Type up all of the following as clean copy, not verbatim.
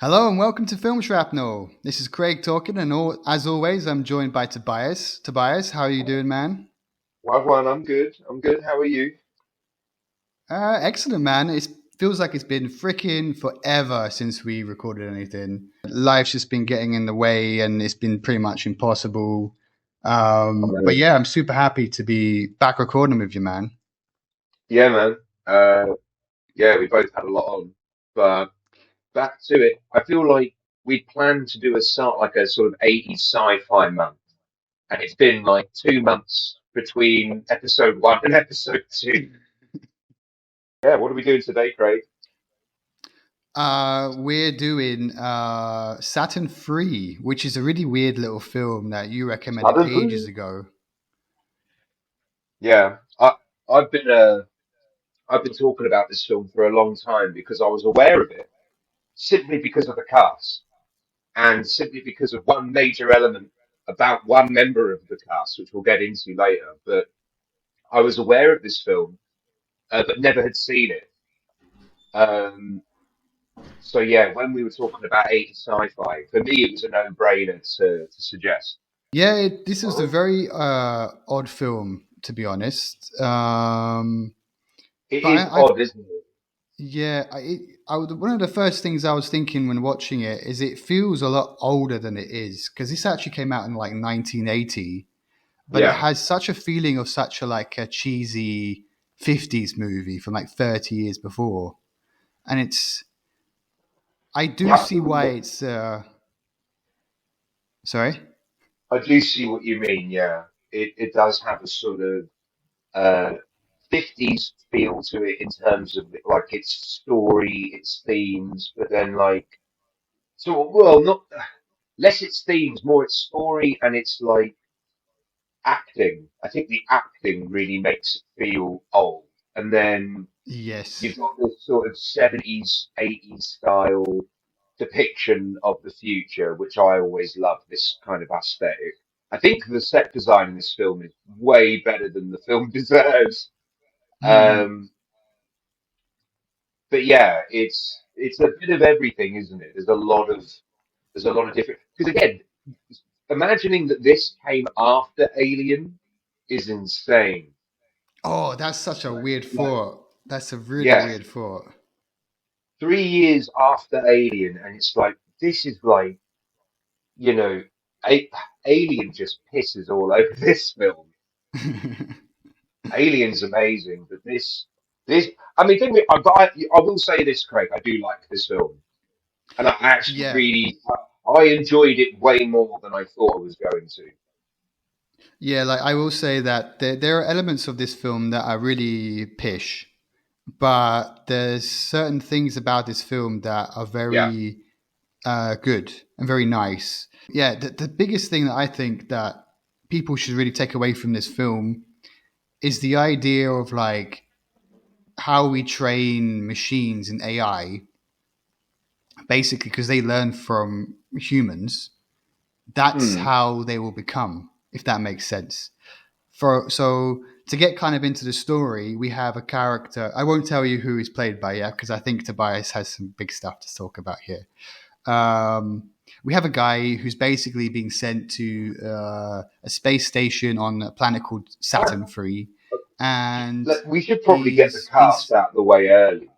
Hello and welcome to Film Shrapnel. This is Craig talking, and as always, I'm joined by Tobias. Tobias, how are you doing, man? Wagwan, I'm good. I'm good. How are you? Excellent, man. It feels like it's been freaking forever since we recorded anything. Life's just been getting in the way, and it's been pretty much impossible. But Uh, yeah, I'm super happy to be back recording with you, man. yeah, man. Uh, yeah, we both had a lot on, but back to it. I feel like we planned to do a sort of 80s sci-fi month, and it's been like 2 months between episode one and episode two. Yeah, what are we doing today, Craig? We're doing Saturn 3, which is a really weird little film that you recommended ages Saturn? ago. Yeah, I've been I've been talking about this film for a long time because I was aware of it simply because of the cast. And simply because of one major element about one member of the cast, which we'll get into later. But I was aware of this film, but never had seen it. Um, so yeah, when we were talking about 80s sci-fi, for me it was a no-brainer to suggest. Yeah, this is a very odd film, to be honest. It But is I odd, isn't it? yeah, one of the first things I was thinking when watching it is it feels a lot older than it is because this actually came out in like 1980, but it Yeah, has such a feeling of such a like a cheesy 50s movie from like 30 years before, and I do yeah, see why it's sorry. I do see what you mean. Yeah, it does have a sort of uh, 50s feel to it in terms of like its story, its themes, but then like so well, not less its themes, more its story and its like acting. I think the acting really makes it feel old. And then you've Yes. got this sort of 70s, 80s style depiction of the future, which I always love this kind of aesthetic. I think the set design in this film is way better than the film deserves. Hmm. Um, but yeah, it's a bit of everything, isn't it? There's a lot of different because again, imagining that this came after Alien is insane. Oh, that's such a weird Like, thought. That's a really yeah, weird thought. 3 years after Alien, and it's like this is like you know, a, Alien just pisses all over this film. Alien's amazing, but this, I mean, I will say this, Craig, I do like this film, and I actually Yeah. really, I enjoyed it way more than I thought I was going to. Yeah, like I will say that there are elements of this film that are really pish, but there's certain things about this film that are Yeah. very good and very nice. Yeah, the biggest thing that I think that people should really take away from this film is the idea of like how we train machines and AI, basically because they learn from humans. That's Hmm. how they will become, if that makes sense. So to get kind of into the story, we have a character. I won't tell you who he's played by yet because I think Tobias has some big stuff to talk about here. We have a guy who's basically being sent to a space station on a planet called Uh, Saturn 3, and We should probably get the he's been. cast out of the way early.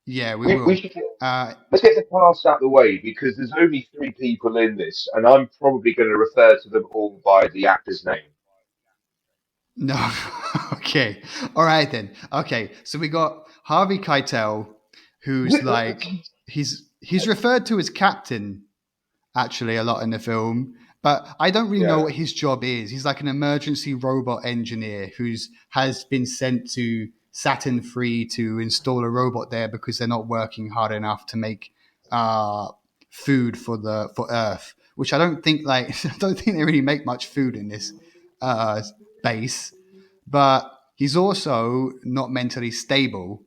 Yeah, we We will. should Uh, let's get the cast out of the way because there's only three people in this, and I'm probably going to refer to them all by the actor's name. no, okay, all right then. Okay, so we got Harvey Keitel, who's like he's referred to as Captain actually a lot in the film, but I don't really know Yeah. what his job is. He's like an emergency robot engineer who's has been sent to Saturn 3 to install a robot there because they're not working hard enough to make uh, food for Earth. Which I don't think like I don't think they really make much food in this uh, base. But he's also not mentally stable,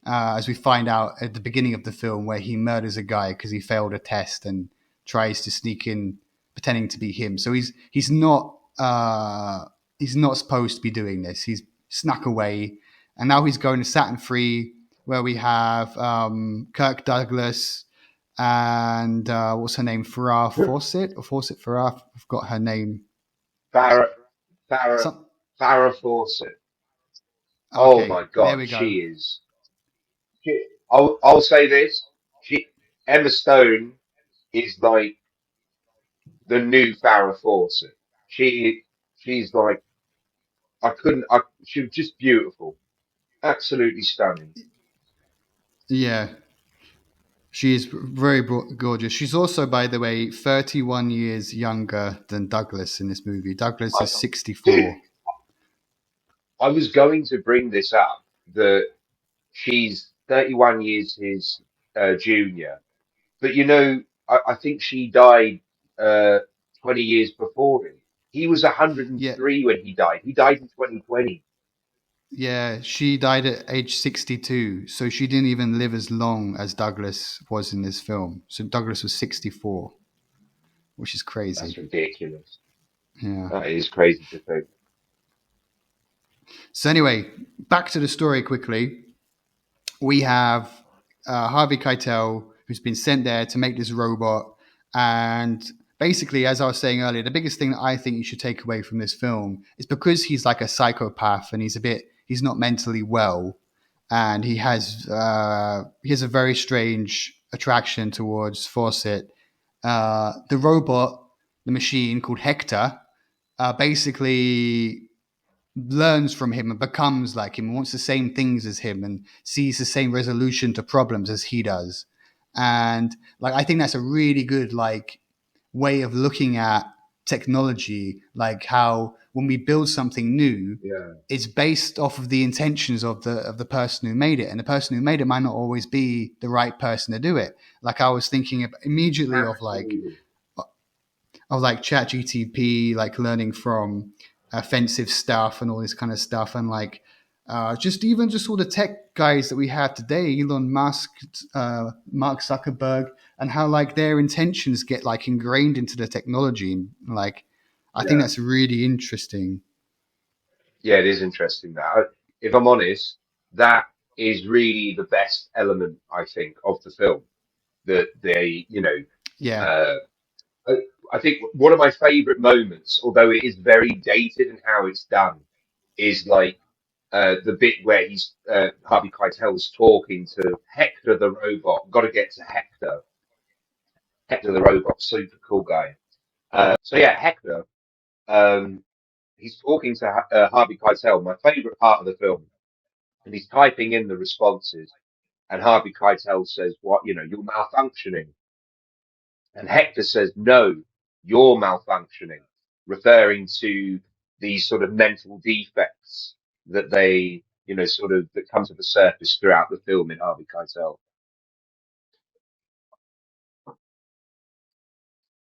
as we find out at the beginning of the film, where he murders a guy because he failed a test and tries to sneak in, pretending to be him. So he's not supposed to be doing this. He's snuck away, and now he's going to Saturn 3, where we have Kirk Douglas. and what's her name? Farrah Fawcett or Fawcett Farrah? I've got her name. Farrah, Farrah, Some, Farrah Fawcett. Oh okay, my there God, we go. she is. I'll say this. She, Emma Stone is like the new Farrah Fawcett. She's like, she was just beautiful. Absolutely stunning. Yeah, she is very gorgeous. She's also, by the way, 31 years younger than Douglas in this movie. Douglas I, is dude, 64. I was going to bring this up that she's 31 years his junior, but I think she died uh, 20 years before him. He was Yeah, 103 when he died. He died in 2020. yeah, she died at age 62, so she didn't even live as long as Douglas was in this film. So Douglas was 64, which is That's crazy. ridiculous. Yeah. That is crazy to think. So anyway, back to the story quickly. We have Harvey Keitel, who's been sent there to make this robot. And basically, as I was saying earlier, the biggest thing that I think you should take away from this film is because he's like a psychopath and he's not mentally well, and he has a very strange attraction towards Fawcett. The robot, the machine called Hector, basically learns from him and becomes like him, wants the same things as him, and sees the same resolution to problems as he does. And like I think that's a really good like way of looking at technology, like how when we build something new, Yeah, it's based off of the intentions of the person who made it, and the person who made it might not always be the right person to do it. Like I was thinking immediately absolutely. of like chat gtp, like learning from offensive stuff and all this kind of stuff, and like just all the tech guys that we have today, Elon Musk, Mark Zuckerberg, and how like their intentions get like ingrained into the technology. Like I think Yeah, that's really interesting. yeah, it is interesting that. If I'm honest, that is really the best element, I think, of the film. That Yeah, uh, I, I think one of my favorite moments, although it is very dated in how it's done, is like the bit where Harvey Keitel's talking to Hector the robot. Got to get to Hector. Hector the robot, super cool guy. So yeah, Hector. Um, he's talking to Harvey Keitel, my favorite part of the film, and he's typing in the responses. And Harvey Keitel says, "What? You're malfunctioning." And Hector says, "No, you're malfunctioning," referring to these sort of mental defects that that come to the surface throughout the film in Harvey Keitel.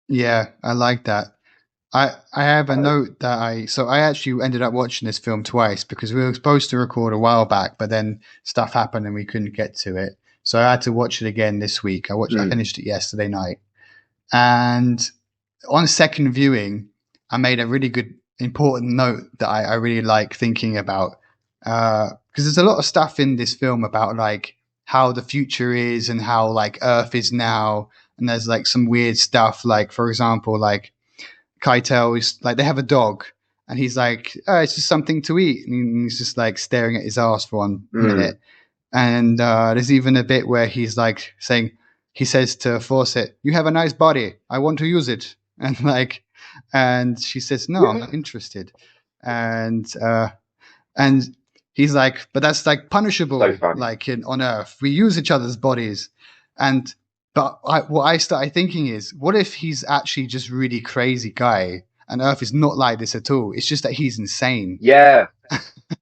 yeah, I like that. I have a note that I actually ended up watching this film twice because we were supposed to record a while back, but then stuff happened and we couldn't get to it. So I had to watch it again this week. I Mm, finished it yesterday night. And on second viewing, I made a really good important note that I really like thinking about. Because there's a lot of stuff in this film about like how the future is and how like Earth is now. And there's like some weird stuff, like for example, like Keitel is like they have a dog, and he's like, "Oh, it's just something to eat," and he's just like staring at his ass for 1 minute. mm. And there's even a bit where he's like saying, he says to Fawcett, "You have a nice body. I want to use it." And like, and she says, "No, I'm not interested." And and he's like, "But that's like So punishable, funny. like on Earth. We use each other's bodies." And what I started thinking is, what if he's actually just really crazy guy, and Earth is not like this at all? It's just that he's insane. Yeah,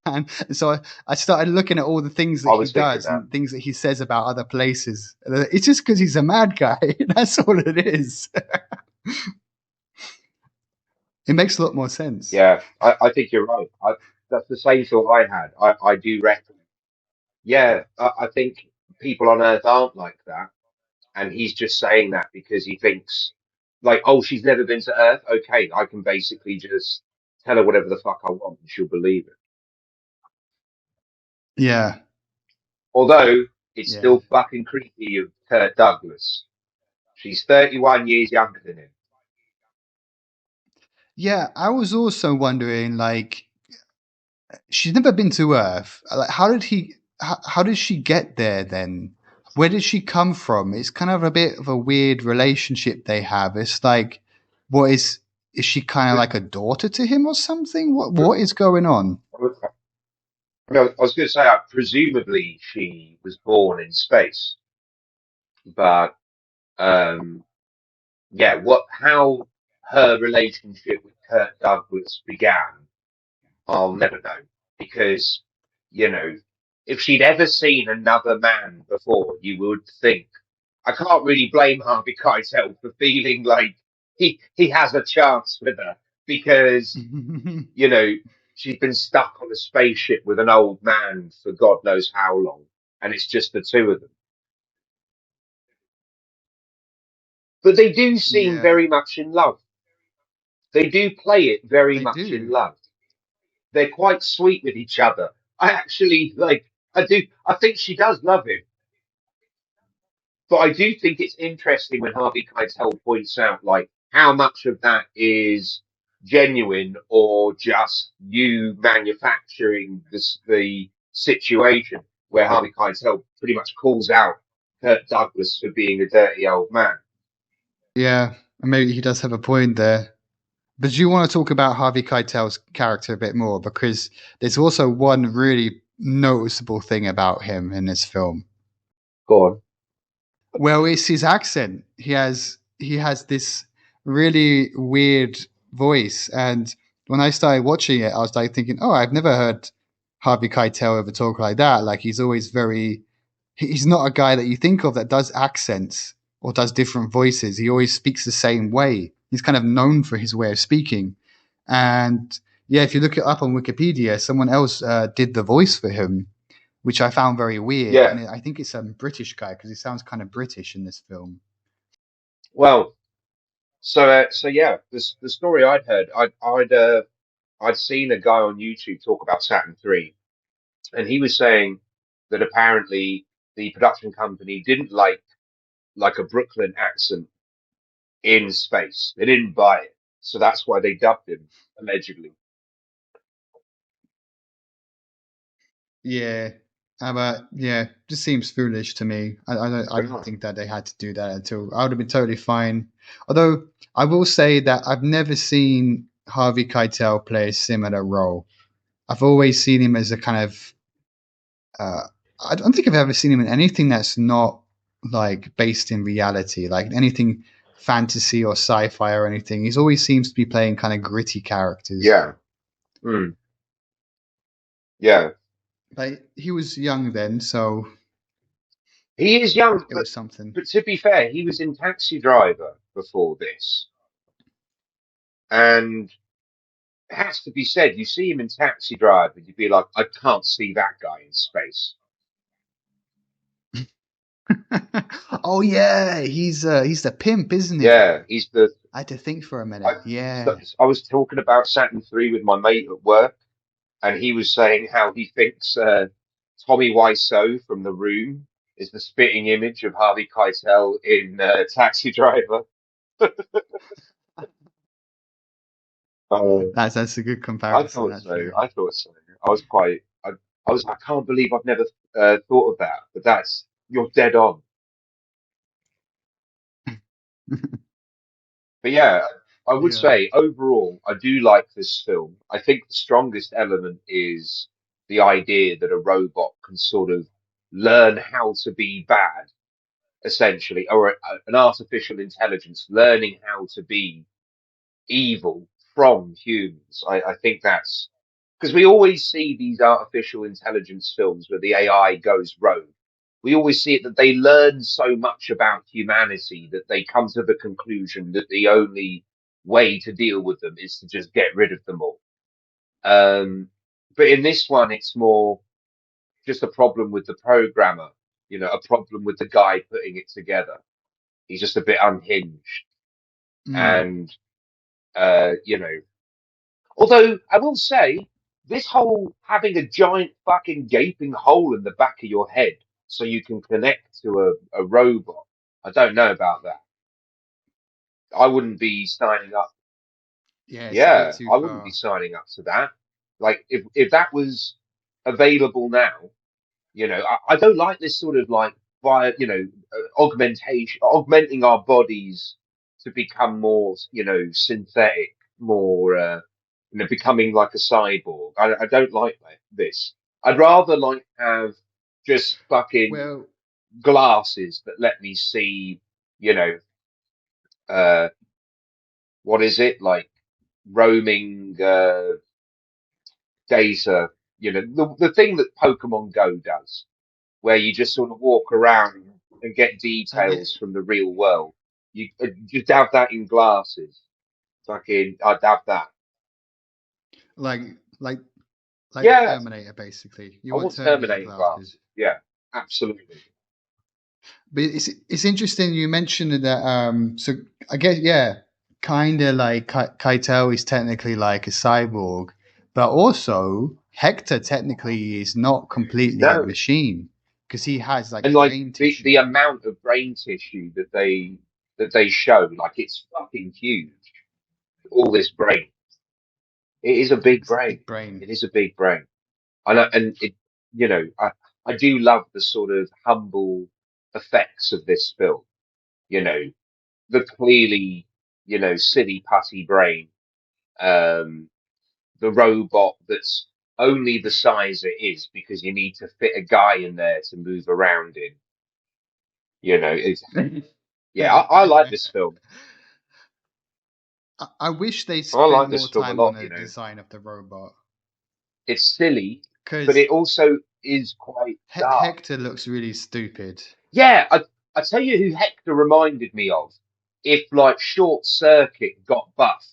And so I started looking at all the things that I he was thinking does that. and things that he says about other places. It's just because he's a mad guy. That's all it is. It makes a lot more sense. Yeah, I think you're right. That's the same thought I had. I do reckon. Yeah, I think people on Earth aren't like that. And he's just saying that because he thinks, like, oh, she's never been to Earth. Okay, I can basically just tell her whatever the fuck I want and she'll believe it. Yeah, Although it's yeah, still fucking creepy of Kirk Douglas. She's 31 years younger than him. Yeah, I was also wondering, like, she's never been to Earth. Like, how did she get there then? Where did she come from? It's kind of a bit of a weird relationship they have. It's like, what is she kind of like a daughter to him or something? What is going on? I was going to say, presumably she was born in space, but um, yeah, how her relationship with Kirk Douglas began, I'll never know because, you know, if she'd ever seen another man before, you would think. I can't really blame Harvey Keitel for feeling like he has a chance with her because, you know, she's been stuck on a spaceship with an old man for God knows how long, and it's just the two of them. But they do seem Yeah, very much in love. They do play it very they much in do. love. They're quite sweet with each other. I actually like. I do. I think she does love him, but I do think it's interesting when Harvey Keitel points out like how much of that is genuine or just you manufacturing the situation where Harvey Keitel pretty much calls out Kirk Douglas for being a dirty old man. Yeah, and maybe he does have a point there. But do you want to talk about Harvey Keitel's character a bit more? Because there's also one really noticeable thing about him in this film. Go on. Well, it's his accent. He has this really weird voice, and when I started watching it, I was like thinking, "Oh, I've never heard Harvey Keitel ever talk like that." Like he's always very. He's not a guy that you think of that does accents or does different voices. He always speaks the same way. He's kind of known for his way of speaking, and yeah, if you look it up on Wikipedia, someone else did the voice for him, which I found very weird. Yeah. And I think it's a British guy because he sounds kind of British in this film. Well, so yeah, the story I'd heard, I'd seen a guy on YouTube talk about Saturn 3, and he was saying that apparently the production company didn't like a Brooklyn accent in space. They didn't buy it, so that's why they dubbed him allegedly. Yeah, but yeah, just seems foolish to me. I don't think that they had to do that at all. I would have been totally fine. Although I will say that I've never seen Harvey Keitel play a similar role. I've always seen him as a kind of uh, I don't think I've ever seen him in anything that's not like based in reality, like anything fantasy or sci-fi or anything. He's always seems to be playing kind of gritty characters. Yeah. Mm, yeah. But he was young then, so He is young, it was something. but to be fair, he was in Taxi Driver before this, and it has to be said, you see him in Taxi Driver, you'd be like, I can't see that guy in space. Oh yeah, he's the pimp, isn't he? Yeah, he's the. I had to think for a I, minute. Yeah. I was talking about Saturn 3 with my mate at work, and he was saying how he thinks Tommy Wiseau from The Room is the spitting image of Harvey Keitel in Taxi Driver. Uh, That's a good I comparison thought so. actually. I thought so. I was quite. I was. I can't believe I've never thought of that. But that's you're dead on. But yeah, I would Yeah. say overall, I do like this film. I think the strongest element is the idea that a robot can sort of learn how to be bad, essentially, or an artificial intelligence learning how to be evil from humans. I think that's because we always see these artificial intelligence films where the AI goes rogue. We always see it that they learn so much about humanity that they come to the conclusion that the only way to deal with them is to just get rid of them all. Um, but in this one, it's more just a problem with the programmer, a problem with the guy putting it together. He's just a bit unhinged. Mm. And, although I will say, this whole having a giant fucking gaping hole in the back of your head so you can connect to a robot, I don't know about that. I wouldn't be signing up. Yeah, it's a bit Yeah, too I wouldn't be far. signing up to that. Like if that was available now, I don't like this sort of like via, augmenting our bodies to become more, synthetic, more, becoming like a cyborg. I don't like this. I'd rather like have just fucking Well, glasses that let me see, you know, uh, what is it like roaming, data, the thing that Pokemon Go does, where you just sort of walk around and get yeah, details from the real world. You just have that in glasses. Fucking, I'd have that. like like like the Yeah, Terminator, basically. You I want want Terminator Terminator glasses. glasses. Yeah, absolutely. But it's interesting you mentioned that. So I guess yeah, kind of like Keitel is technically like a cyborg, but also Hector technically is not completely a No, machine because he has and like like brain the tissue. amount of brain tissue that they show, like it's fucking huge. All this brain, it is a big It's a brain. big brain. It is a big brain. And it, I do love the sort of humble effects of this film. You know, the clearly, silly putty brain, um, the robot that's only the size it is because you need to fit a guy in there to move around in. It's, yeah, I like this film. I wish they I spent like more this film a time on lot. the design of the robot It's silly, but because it also is quite dark. Hector looks really stupid. Yeah, I tell you who Hector reminded me of. If like Short Circuit got buff.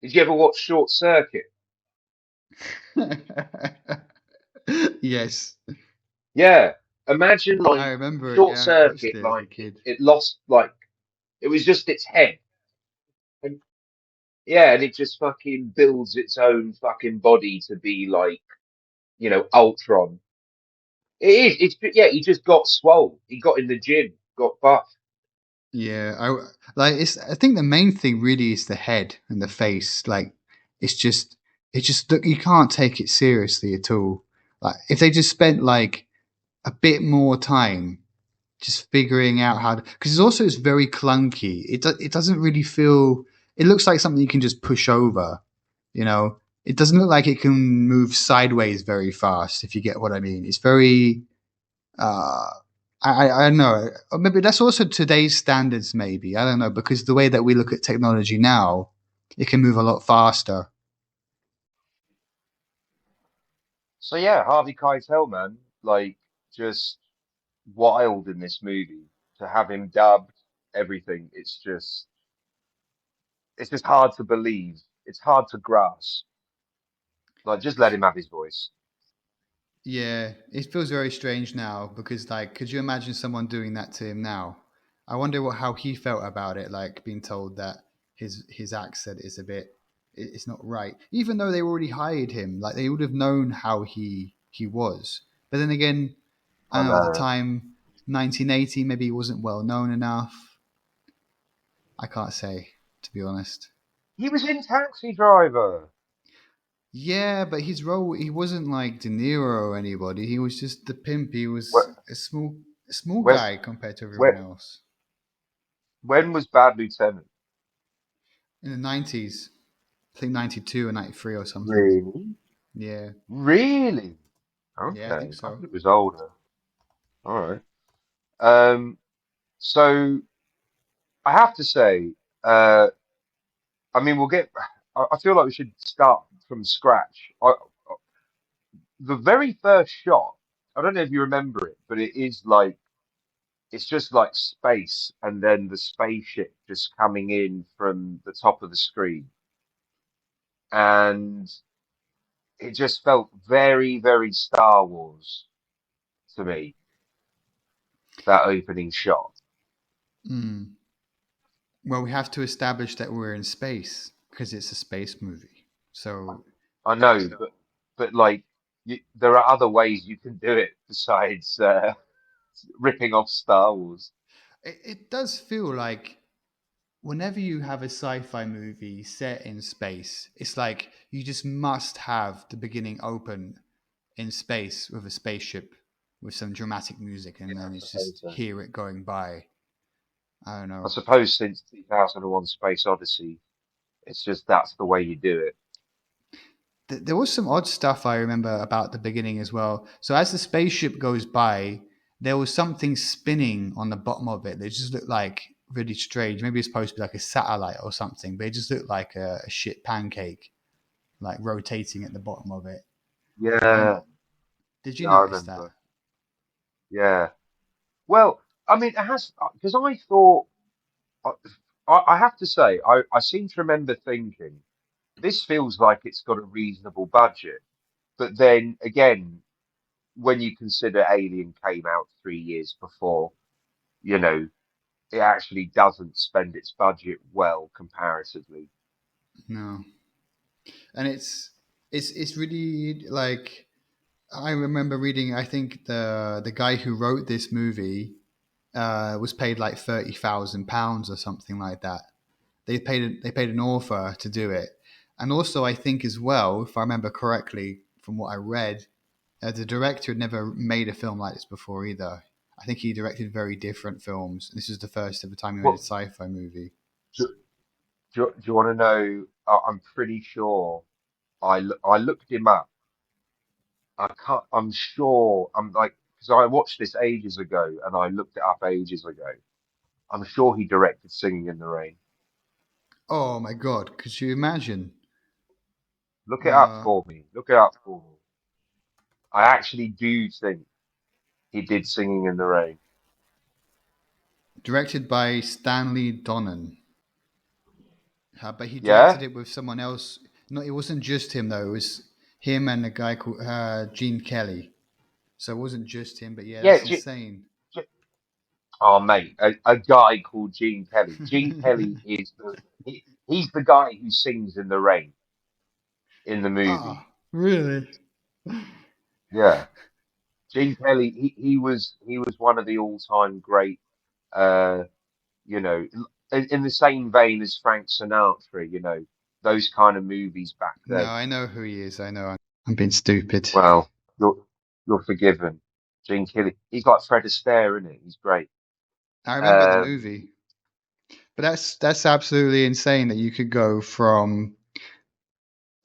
Did you ever watch Short Circuit? Yes, Yeah. Imagine I like remember it. Short Yeah, I watched Circuit, it as a like it, kid. it lost like it was just its head. And yeah, and it just fucking builds its own fucking body to be like, Ultron. It is, yeah, he just got swole. He got in the gym, got buff. Yeah, I like it's. I think the main thing really is the head and the face. Like, it's just, look. You can't take it seriously at all. Like, if they just spent like a bit more time just figuring out how to, because it's very clunky. It doesn't really feel. It looks like something you can just push over. It doesn't look like it can move sideways very fast. If you get what I mean, it's very uh, I don't know. Or maybe that's also today's standards. Maybe I don't know because the way that we look at technology now, it can move a lot faster. So yeah, Harvey Keitel, man, like just wild in this movie to have him dubbed everything. It's just hard to believe. It's hard to grasp. Like just let him have his voice. Yeah, it feels very strange now because like, could you imagine someone doing that to him now? I wonder how he felt about it, like being told that his accent is a bit, it's not right, even though they already hired him. Like they would have known how he was. But then again, I I don't know at the know. time, 1980, maybe he wasn't well known enough. I can't say, to be honest. He was in Taxi Driver. Yeah, but his role, he wasn't like De Niro or anybody. He was just the pimp. He When was a small when guy compared to when, everyone else. when was Bad Lieutenant? In the 90s, I think 92 or 93 or something. Really? Yeah, Really? yeah, I think Okay, I so. thought it was older. All right. Um, so I have to say, uh, I mean, we'll get. I feel like we should start from scratch. The very first shot, I don't know if you remember it, but it is like it's just like space, and then the spaceship just coming in from the top of the screen, and it just felt very, very Star Wars to me. That opening shot. Mm. Well, we have to establish that we're in space because it's a space movie. So I know, but like, there are other ways you can do it besides ripping off Star Wars. it does feel like whenever you have a sci-fi movie set in space, it's like you just must have the beginning open in space with a spaceship with some dramatic music, and Yeah, then I it's suppose just so. hear it going by. I don't I know. suppose since 2001 Space Odyssey, it's just that's the way you do it. There was some odd stuff I remember about the beginning as well. So as the spaceship goes by, there was something spinning on the bottom of it. They just looked like really strange. Maybe it's supposed to be like a satellite or something, but it just looked like a shit pancake, like rotating at the bottom of it. Um, Yeah, did you yeah, I notice that? remember. Yeah. Well, I mean, it has because I thought I, I have to say I seem to remember thinking this feels like it's got a reasonable budget, but then again, when you consider Alien came out 3 years before, you know, it actually doesn't spend its budget well comparatively. No. And it's really like I remember reading. I think the guy who wrote this movie was paid like £30,000 or something like that. They paid an author to do it, and also I think as well, if I remember correctly from what I read, the director had never made a film like this before either. I think he directed very different films. This is the first ever time he made a What sci-fi movie. do, do you want to know? I'm pretty sure I looked him up. I can't. I'm sure. I'm like because I watched this ages ago and I looked it up ages ago. I'm sure he directed Singing in the Rain. Oh my god! Could you imagine? Look it up Uh, for me. Look it up for me. I actually do think he did Singing in the Rain. Directed by Stanley Donen. But he directed Yeah? it with someone else. No, it wasn't just him though. It was him and a guy called Gene Kelly. So it wasn't just him. But yeah, Yeah. that's insane. Oh, mate, a guy called Gene Kelly. Gene Kelly is he's the guy who sings in the rain in the movie. Ah, really? Yeah. Gene Kelly, he was one of the all-time great, uh, you know, in the same vein as Frank Sinatra, those kind of movies back No, then. I know who he is. I know. I'm being stupid. Well, you're forgiven. Gene Kelly, he's like Fred Astaire, isn't he? He's great. I remember the Um, movie. But that's absolutely insane that you could go from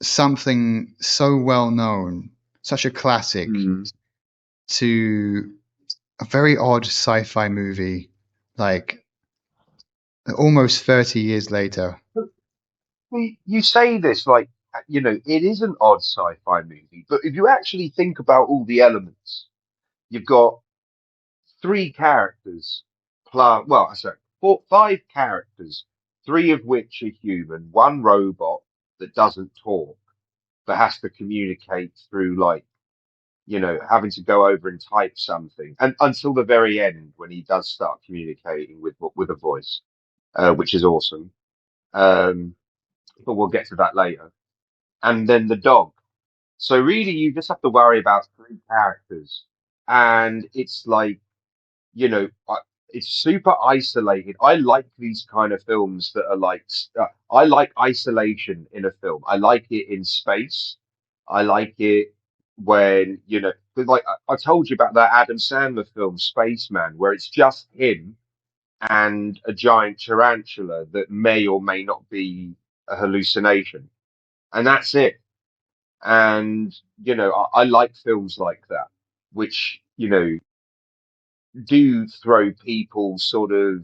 something so well known, such a classic, hmm. to a very odd sci-fi movie, like almost 30 years later. Well, you say this like, it is an odd sci-fi movie, but if you actually think about all the elements, you've got three characters, plus, well, sorry, five characters, three of which are human, one robot that doesn't talk, but has to communicate through like, having to go over and type something, and until the very end when he does start communicating with a voice, which is awesome. Um, but we'll get to that later. And then the dog. So really, you just have to worry about three characters, and it's like, it's super isolated. I like these kind of films that are like, I like isolation in a film. I like it in space. I like it when, but like I told you about that Adam Sandler film, Spaceman, where it's just him and a giant tarantula that may or may not be a hallucination, and that's it. And, I like films like that, which, do throw people sort of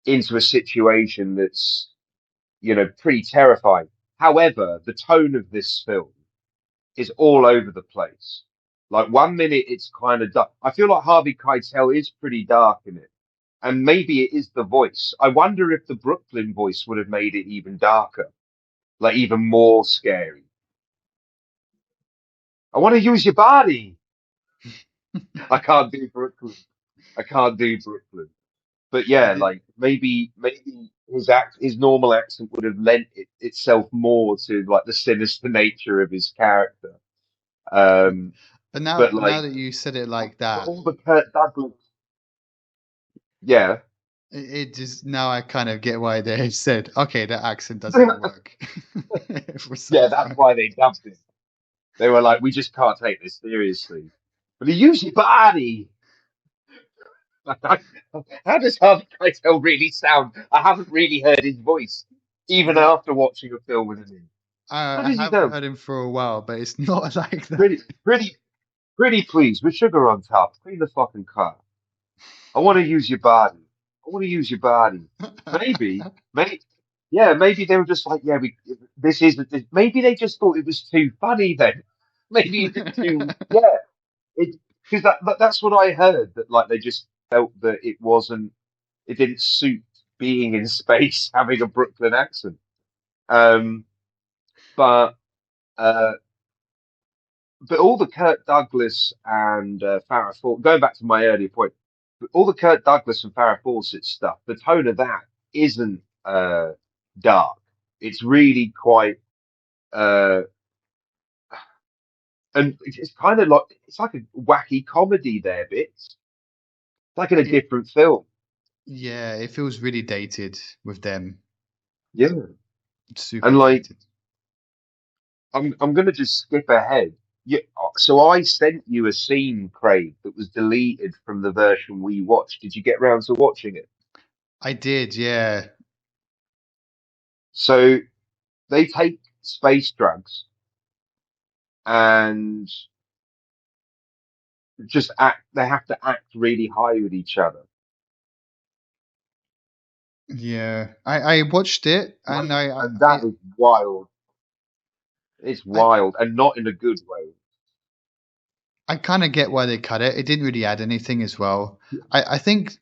into a situation that's, pretty terrifying. However, the tone of this film is all over the place. Like 1 minute it's kind of dark. I feel like Harvey Keitel is pretty dark in it. And maybe it is the voice. I wonder if the Brooklyn voice would have made it even darker, like even more scary. I want to use your body. I can't do Brooklyn. I can't do Brooklyn. But yeah, Did, like maybe his normal accent would have lent itself more to like the sinister nature of his character. Um, but but now like that you said it like that, all the Kirk Douglas, yeah. It just now I kind of get why they said, okay, that accent doesn't work for Yeah, that's sci-fi. why they dubbed it. They were like, we just can't take this seriously. But he used your body. How does Harvey Keitel really sound? I haven't really heard his voice, even Yeah, after watching a film with him. How I does he haven't sound? heard him for a while, but it's not like that. Pretty, pretty, pretty please, with sugar on top. Clean the fucking car. I want to use your body. I want to use your body. Maybe, yeah, maybe they were just like, yeah, this isn't, maybe they just thought it was too funny then. Maybe is it too, yeah, because that's what I heard, that like they just felt that it didn't suit being in space having a Brooklyn accent. Um, but, uh, but all the Kirk Douglas and Farrah Fawcett, going back to my earlier point, but all the Kirk Douglas and Farrah Fawcett stuff, the tone of that isn't dark. It's really quite, uh, and it's kind of like it's like a wacky comedy there, bits. It's like in a It, different film. yeah, it feels really dated with them. Yeah, Super and like dated. I'm gonna just skip ahead. Yeah, so I sent you a scene, Craig, that was deleted from the version we watched. Did you get round to watching it? I did, yeah. So they take space drugs and just act. They have to act really high with each other. Yeah. I watched it and Like, and that is wild. It's I wild, and not in a good way. I kind of get why they cut it. It didn't really add anything as well. I think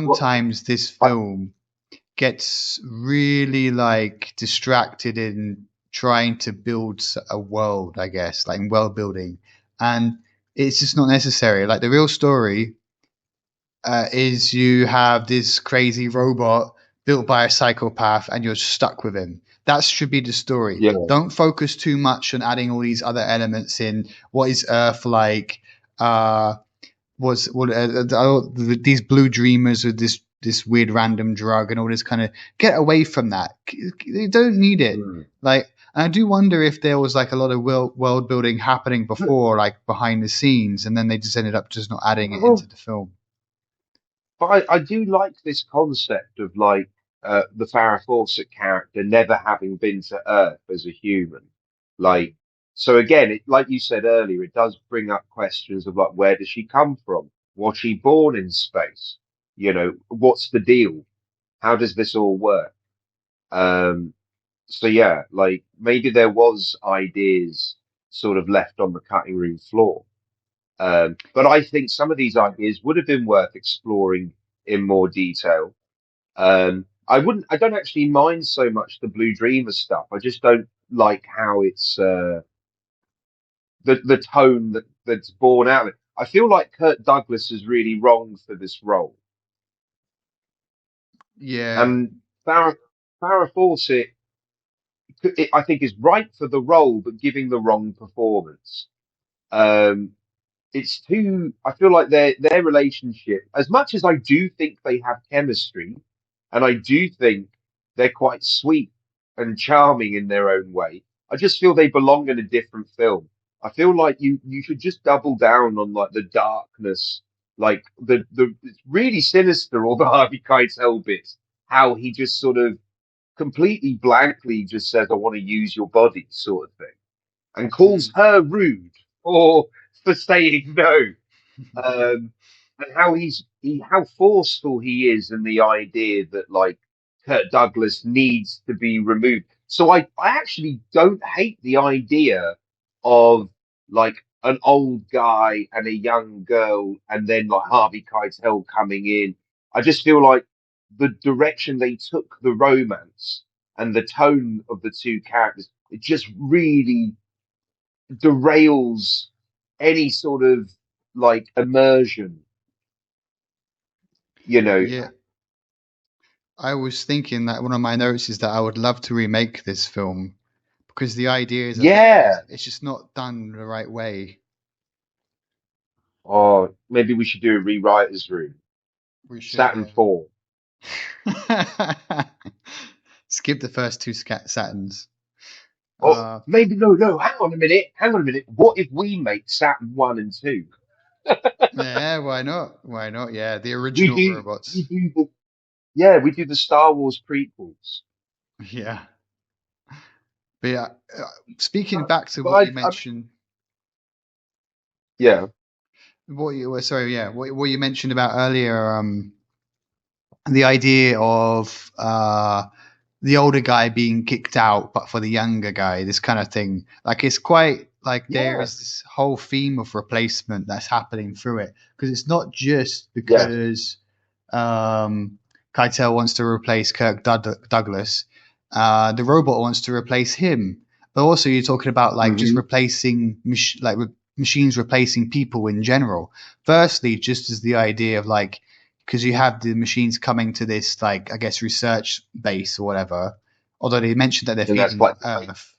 What? sometimes this I, film gets really like distracted in trying to build a world, I guess, like in world building, and it's just not necessary. Like the real story is you have this crazy robot built by a psychopath and you're stuck with him. That should be the story. yeah. Don't focus too much on adding all these other elements in. What is Earth like? Uh, was what these blue dreamers with this weird random drug and all this kind of get away from that. They don't need it. Mm. Like, and I do wonder if there was like a lot of world building happening before, like behind the scenes, and then they just ended up just not adding it into Well, the film. but I do like this concept of like the Farrah Fawcett character never having been to Earth as a human. Like, so again, like you said earlier, it does bring up questions of like, where does she come from? Was she born in space? You know, what's the deal? How does this all work? Um, so yeah, like maybe there was ideas sort of left on the cutting room floor. But I think some of these ideas would have been worth exploring in more detail. I don't actually mind so much the Blue Dreamer stuff. I just don't like how it's, the tone that's born out of it. I feel like Kirk Douglas is really wrong for this role. Yeah, And Farrah, Farrah Fawcett, I think is right for the role, but giving the wrong performance. Um, it's too, I feel like their relationship, as much as I do think they have chemistry, and I do think they're quite sweet and charming in their own way, I just feel they belong in a different film. I feel like you should just double down on like the darkness, like the it's really sinister, all the Harvey Keitel bits, how he just sort of completely blankly just says, I want to use your body, sort of thing, and calls mm. her rude for saying no. Um, and how forceful he is in the idea that like Kurt Douglas needs to be removed. So I actually don't hate the idea of like an old guy and a young girl and then like Harvey Keitel coming in. I just feel like the direction they took the romance and the tone of the two characters, it just really derails any sort of like immersion, you know. Yeah. I was thinking that one of my notes is that I would love to remake this film because the ideas are there. Yeah. It's just not done the right way. Or maybe we should do a rewriter's room. We should, Saturn yeah. 4. Skip the first two Saturns. Or Uh, maybe no. Hang on a minute. What if we make Saturn 1 and 2? yeah, why not? Why not? Yeah, the We original do we robots. do the yeah we do the Star Wars prequels. Yeah, but yeah, speaking back to But what you I mean, mentioned, yeah, what you were sorry, yeah, what you mentioned about earlier, the idea of the older guy being kicked out, but for the younger guy, this kind of thing. Like it's quite like there yeah, is this whole theme of replacement that's happening through it because it's not just yeah. because Keitel wants to replace Kirk Douglas. The robot wants to replace him, but also you're talking about like just Hmm. replacing machines replacing people in general. Firstly, just as the idea of like because you have the machines coming to this like I guess research base or whatever. Although they mentioned that they're And that's feeding like, Earth.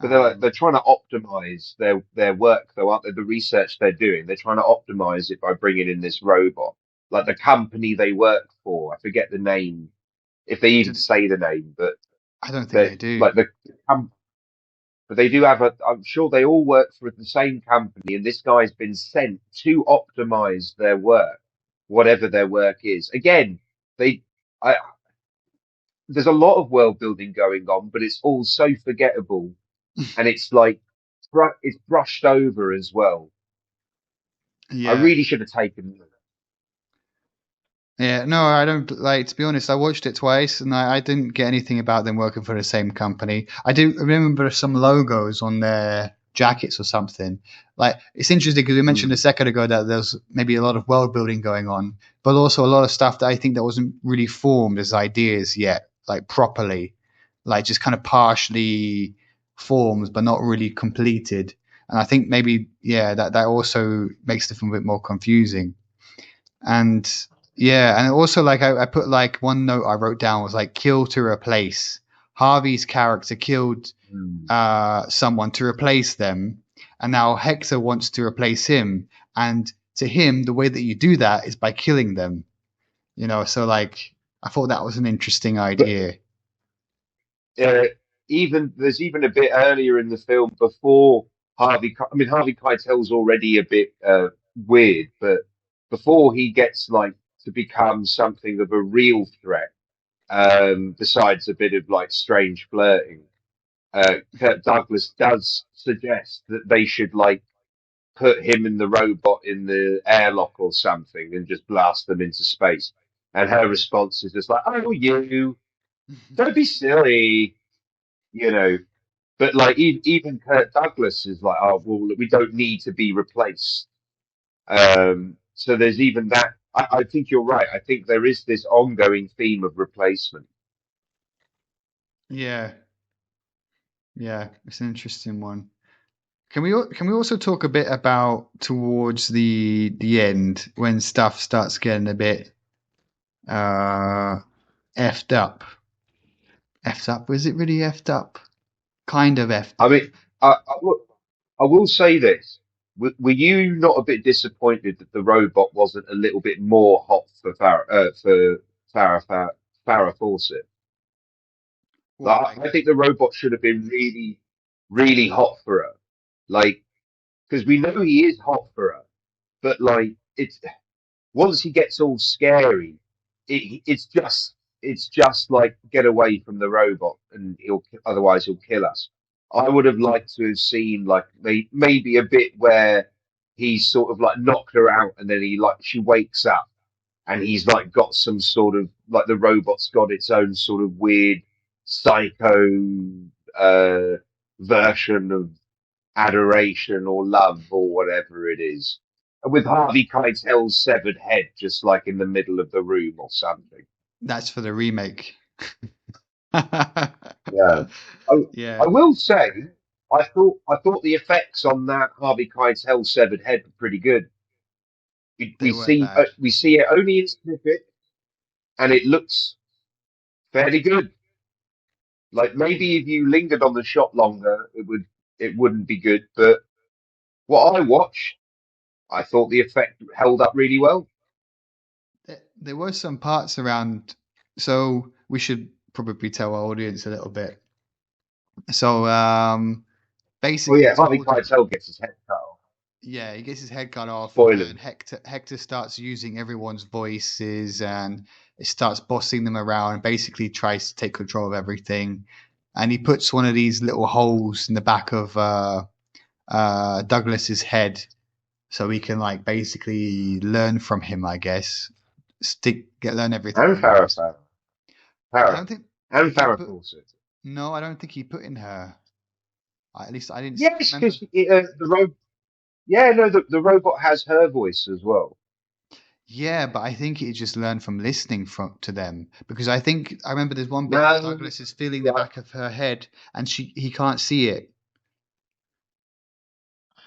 but Um, they're trying to optimize their work though, aren't they? The research they're doing, they're trying to optimize it by bringing in this robot. Like the company they work for, I forget the name, if they even did, say the name, but I don't think they they do. like but they do have a, I'm sure they all work for the same company, and this guy's been sent to optimize their work, whatever their work is. Again, they, I, there's a lot of world building going on, but it's all so forgettable, and it's like, it's brushed over as well. I Yeah. really should have taken. Yeah, no, I don't like to be honest. I watched it twice, and I didn't get anything about them working for the same company. I do remember some logos on their jackets or something. Like it's interesting because we mentioned a Mm, second ago that there's maybe a lot of world building going on, but also a lot of stuff that I think that wasn't really formed as ideas yet, like properly, like just kind of partially formed but not really completed. And I think maybe yeah, that also makes the film a bit more confusing. And yeah, and also like I put like one note I wrote down was like kill to replace. Harvey's character killed mm. someone to replace them, and now Hector wants to replace him. And to him, the way that you do that is by killing them. You know, so like I thought that was an interesting But idea. uh, even there's even a bit earlier in the film before I mean, Harvey Keitel's already a bit weird, but before he gets like to become something of a real threat, besides a bit of like strange flirting, Kirk Douglas does suggest that they should like put him and the robot in the airlock or something and just blast them into space. And her response is just like, "Oh, you don't be silly," you know. But like even Kirk Douglas is like, "Oh, well, we don't need to be replaced." So there's even that. I think you're right. I think there is this ongoing theme of replacement. Yeah, yeah, it's an interesting one. Can we also talk a bit about towards the end when stuff starts getting a bit uh effed up? Effed up? Was it really effed up? Kind of effed I up. mean, I will say this. Were you not a bit disappointed that the robot wasn't a little bit more hot for Farrah Fawcett? What Like, like I think the robot should have been really, really hot for her. Like, because we know he is hot for her, but like, it's once he gets all scary, it's just like get away from the robot, and otherwise he'll kill us. I would have liked to have seen like maybe a bit where he's sort of like knocked her out, and then she wakes up, and he's like got some sort of like the robot's got its own sort of weird psycho uh, version of adoration or love or whatever it is. With Harvey Keitel's severed head just like in the middle of the room or something. that's for the remake. Yeah. I, Yeah, I will say, I thought the effects on that Harvey Keitel severed head were pretty good. they weren't bad. We see it only in snippet, and it looks fairly good. Like maybe Yeah. if you lingered on the shot longer, it wouldn't be good. But what I watched, I thought the effect held up really well. There were some parts around, so we should probably tell our audience a little bit. So Well, basically, he yeah, Harvey told him, Keitel gets his head cut off. yeah, he gets his head cut off, and Spoilers. Hector starts using everyone's voices and it starts bossing them around and basically tries to take control of everything. And he puts one of these little holes in the back of Douglas's head so he can like basically learn from him, I guess. Learn everything And he Farrah, knows. Farrah, I Farrah, don't think and he Farrah put. Fawcett. No, I don't think he put in her. At least I didn't Yes, remember. because yeah, no, the robot has her voice as well. Yeah, but I think he just learned from listening from to them because I think I remember there's one bit where No, Douglas is feeling the yeah, back of her head and he can't see it.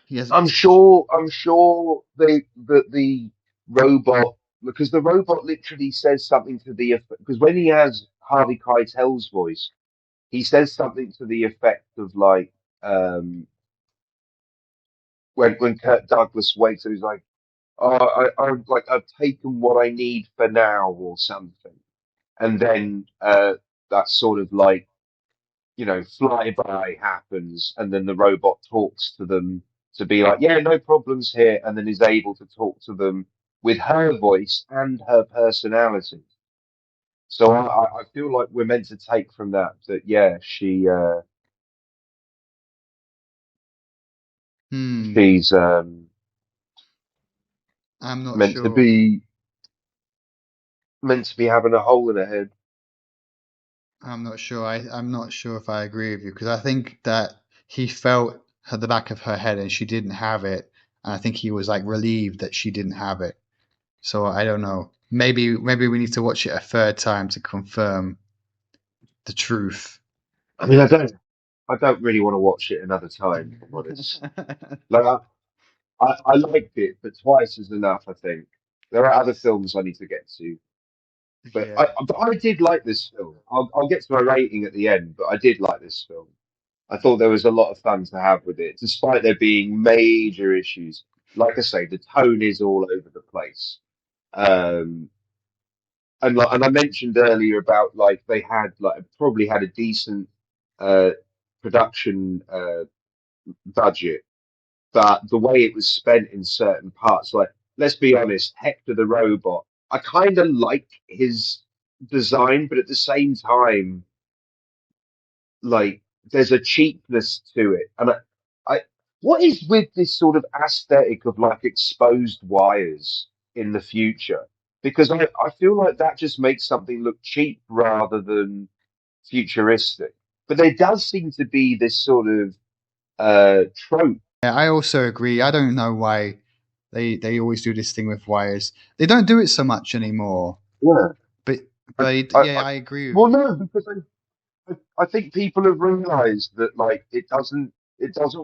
He has. I'm sure the robot, because the robot literally says something to the effect, because when he has Harvey Keitel's voice, he says something to the effect of like, when Kirk Douglas wakes up, he's like, "Oh, I've taken what I need for now," or something, and then that sort of like, flyby happens, and then the robot talks to them to be like, "Yeah, no problems here," and then is able to talk to them with her voice and her personality. So I feel like we're meant to take from that yeah, Hmm. she's I'm not meant to sure. be meant to be having a hole in her head. I'm not sure. I'm not sure if I agree with you because I think that he felt at the back of her head and she didn't have it, and I think he was like relieved that she didn't have it. So I don't know. Maybe we need to watch it a third time to confirm the truth. I mean, I don't really want to watch it another time, if I'm honest. Like I liked it, but twice is enough, I think. There are other films I need to get to. Yeah. But I did like this film. I'll get to my rating at the end, but I did like this film. I thought there was a lot of fun to have with it, despite there being major issues. Like I say, the tone is all over the place. Um, and I mentioned earlier about like they had like probably had a decent uh, production budget, but the way it was spent in certain parts, like let's be honest, Hector the robot, I kind of like his design, but at the same time, like there's a cheapness to it, and I what is with this sort of aesthetic of like exposed wires in the future? Because I feel like that just makes something look cheap rather than futuristic. But there does seem to be this sort of trope. Yeah, I also agree. I don't know why they always do this thing with wires. They don't do it so much anymore. Yeah. But I, yeah, I agree with well, you. no, because I think people have realized that like it doesn't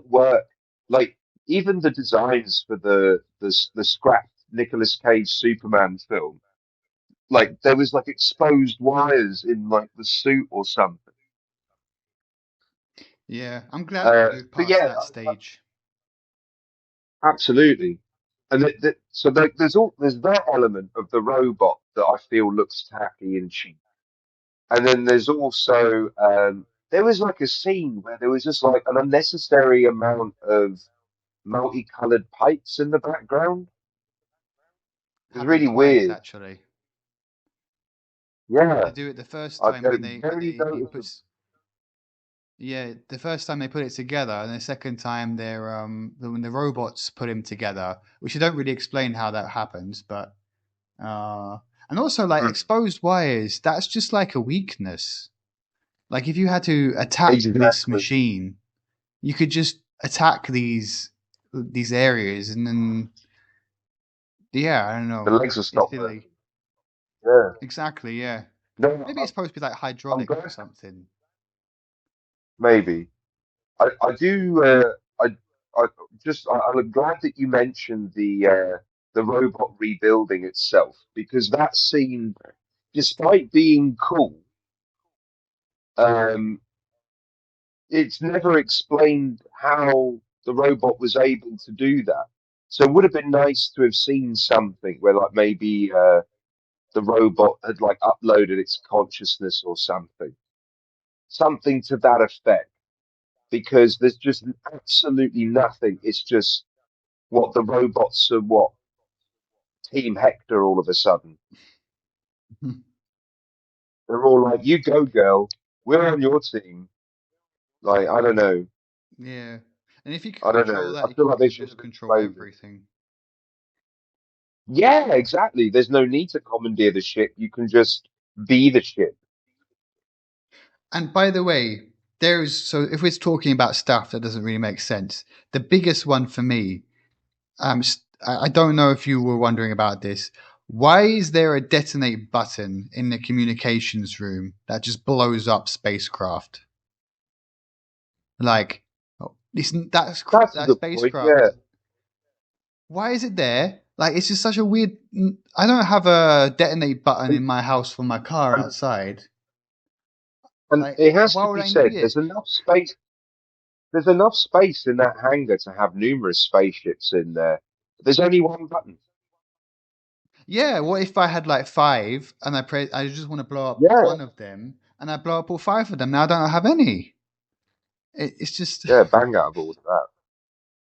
work. Like even the designs for the scrapped Nicolas Cage Superman film, like there was like exposed wires in like the suit or something. Yeah, I'm glad we moved But past yeah, that stage. absolutely. And so there's that element of the robot that I feel looks tacky and cheap. And then there's also there was like a scene where there was just like an unnecessary amount of multicolored pipes in the background. It was Happened really twice weird. actually. They Yeah, do it the first I time got when it they very he noticeable. puts yeah, the first time they put it together, and the second time they're when the robots put him together, which you don't really explain how that happens, but uh and also like Mm. exposed wires, that's just like a weakness. Like if you had to attack this Exactly. machine, you could just attack these areas, and then yeah, I don't The know. legs will It's stop silly. working. Yeah. Exactly, yeah. No, Maybe it's supposed to be like I'm hydraulic or glad. something. Maybe. I do. I I'm glad that you mentioned the robot rebuilding itself, because that scene, despite being cool, um, it's never explained how the robot was able to do that. So it would have been nice to have seen something where, like, maybe the robot had like uploaded its consciousness or something to that effect, because there's just absolutely nothing. It's just what the robots are, what Team Hector all of a sudden. They're all like, you go, girl. We're on your team. Like, I don't know. Yeah. And if you could I don't control know. that, I you feel could like they pretty should much have control explained it. everything. Yeah, exactly. There's no need to commandeer the ship. You can just be the ship. And by the way, so if we're talking about stuff that doesn't really make sense, the biggest one for me, I don't know if you were wondering about this. Why is there a detonate button in the communications room that just blows up spacecraft? Like, oh, listen, That's a that good point. spacecraft. Yeah. Why is it there? Like, it's just such a weird. I don't have a detonate button And, in my house for my car and, outside. and Like, it has why to would be I need said, it? there's enough space in that hangar to have numerous spaceships in there. There's only one button. Yeah, what if I had like five and I just want to blow up Yeah. one of them and I blow up all five of them. Now I don't have any. It's just Yeah, bang out of all of that.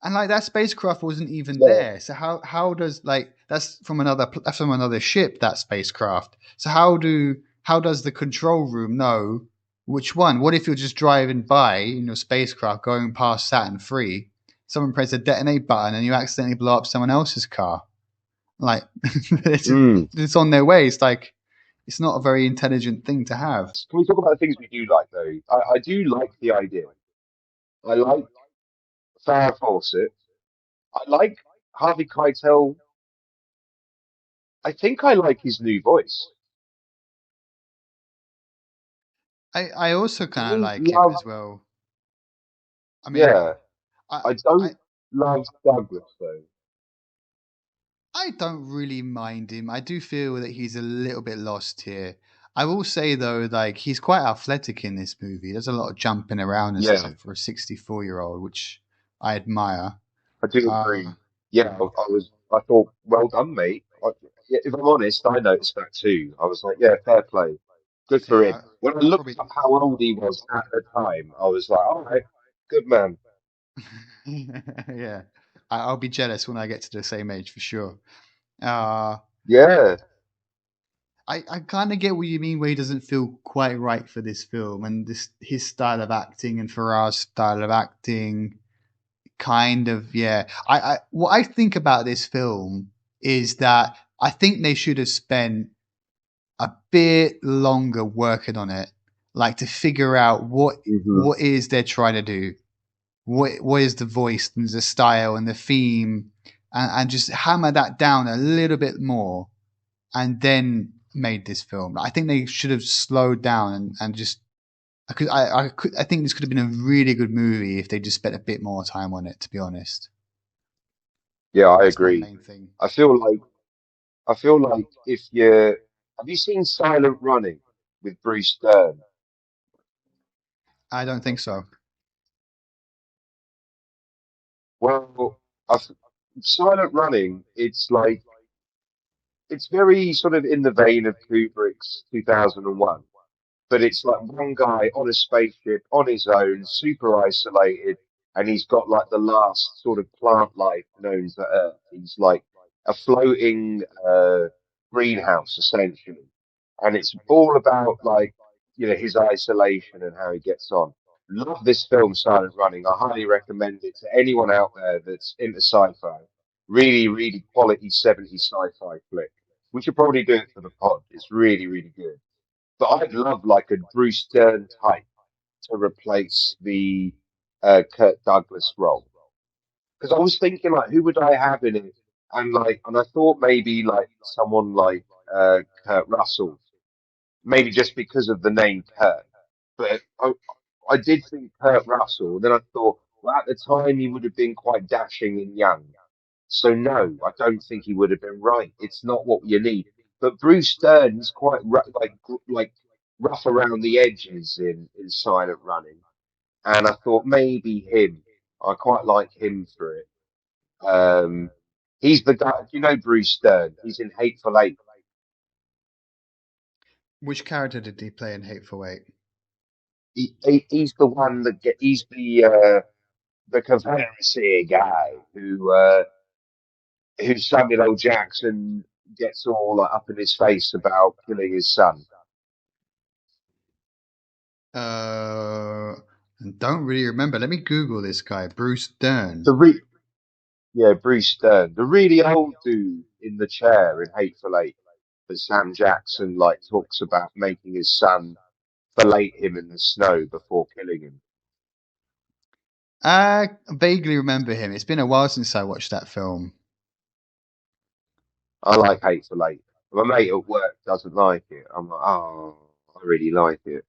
and like that spacecraft wasn't even Yeah. there. So how does like that's from another ship, that spacecraft. So how does the control room know which one? What if you're just driving by in your spacecraft going past Saturn 3, someone press a detonate button and you accidentally blow up someone else's car? Like it's, Mm. it's on their way. It's like it's not a very intelligent thing to have. Can we talk about the things we do like though? I do like the idea. I like Farrah Fawcett. I like Harvey Keitel. I think I like his new voice. I also I kind of don't like him love, as well. I mean, yeah, I I I don't love Douglas though. I don't really mind him. I do feel that he's a little bit lost here. I will say though, like he's quite athletic in this movie. There's a lot of jumping around and Yeah, stuff for a 64-year-old, which I admire. I do Uh, agree. Yeah, I thought, well done, mate. Yeah, if I'm honest, I noticed that too. I was like, yeah, fair play. Good for him. yeah, When I I looked probably up how old he was at the time, I was like, all right, good man. yeah. I'll be jealous when I get to the same age for sure. Uh, Yeah. I kind of get what you mean where he doesn't feel quite right for this film and this his style of acting and Farrah's style of acting kind of yeah. I what I think about this film is that I think they should have spent a bit longer working on it, like to figure out Hmm. what is they're trying to do, what is the voice and the style and the theme, and just hammer that down a little bit more and then made this film. I think they should have slowed down and just. I think this could have been a really good movie if they just spent a bit more time on it. To be honest, Yeah, I that's my agree. main thing. I feel like I feel like if you have you seen Silent Running with Bruce Stern? I don't think so. Well, I've, Silent Running, it's very sort of in the vein of Kubrick's 2001, but it's like one guy on a spaceship on his own, super isolated, and he's got like the last sort of plant life known to Earth. He's like a floating greenhouse essentially, and it's all about like his isolation and how he gets on. Love this film, Silent Running. I highly recommend it to anyone out there that's into sci-fi. Really, really quality 70s sci-fi flick. We should probably do it for the pod. It's really, really good. But I'd love like a Bruce Stern type to replace the Kirk Douglas role. Because I was thinking like, who would I have in it? And I thought maybe like someone like Kurt Russell, maybe just because of the name Kurt. But I did think Kurt Russell. Then I thought, well, at the time he would have been quite dashing and young. So no, I don't think he would have been right. It's not what you need. But Bruce Stern is quite like rough around the edges in Silent Running, and I thought maybe him. I quite like him for it. Um, he's the guy. You know Bruce Stern. He's in Hateful Eight. Which character did he play in Hateful Eight? He's the one that he's the Confederacy guy who Samuel L. Jackson gets all like, up in his face about killing his son. I don't really remember. Let me Google this guy, Bruce Dern. Yeah, Bruce Stern, the really old dude in the chair in Hateful Eight, that Sam Jackson like talks about making his son fillet him in the snow before killing him. I vaguely remember him. It's been a while since I watched that film. I like Hateful Eight. My mate at work doesn't like it. I'm like, oh, I really like it.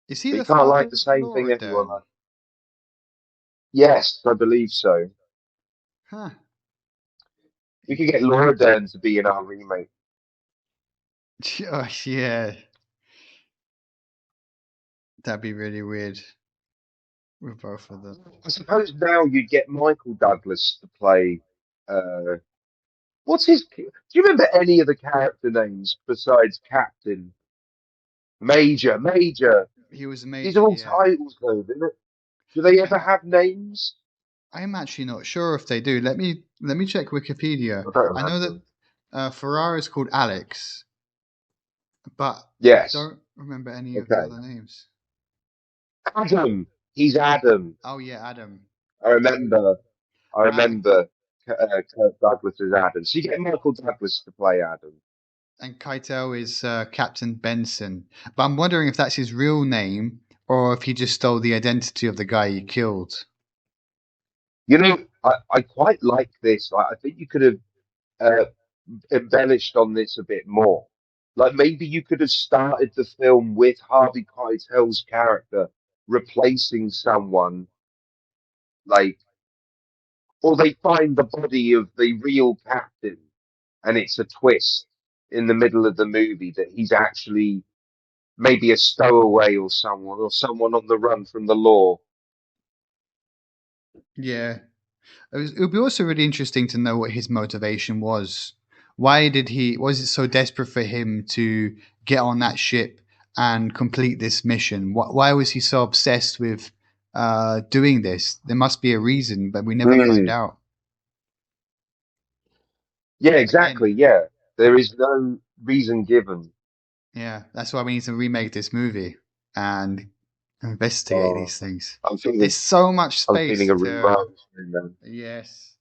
Is he But you the can't father like the of same thing Laura everyone Dern? likes. Yes, I believe so. Huh. We could get Laura Dern to be in our remake. Oh, yeah. That'd be really weird with both of them. I suppose now you'd get Michael Douglas to play. What's his? Do you remember any of the character names besides Captain, Major, Major? He was a These are major, all yeah. titles, though. Do they ever I'm have names? I'm actually not sure if they do. Let me check Wikipedia. I don't I know that imagine. Farrah is called Alex, but I Yes. don't remember any of the Okay. other names. Adam. He's Adam. Oh yeah, Adam. I remember. I Right. remember Kirk Douglas as Adam. So you get Michael Douglas to play Adam. And Keitel is Captain Benson. But I'm wondering if that's his real name or if he just stole the identity of the guy he killed. You know, I quite like this. I think you could have uh, embellished on this a bit more. Like maybe you could have started the film with Harvey Keitel's character replacing someone, like, or they find the body of the real captain, and it's a twist in the middle of the movie that he's actually maybe a stowaway or someone on the run from the law. Yeah. It would be also really interesting to know what his motivation was. Why was it so desperate for him to get on that ship and complete this mission? Why was he so obsessed with doing this? There must be a reason, but we never find Mm. out. Yeah, Again, exactly. Yeah, there is no reason given. yeah, that's why we need to remake this movie and investigate Uh, these things. I'm There's feeling, so much I'm feeling space a to. rewrite. Yes.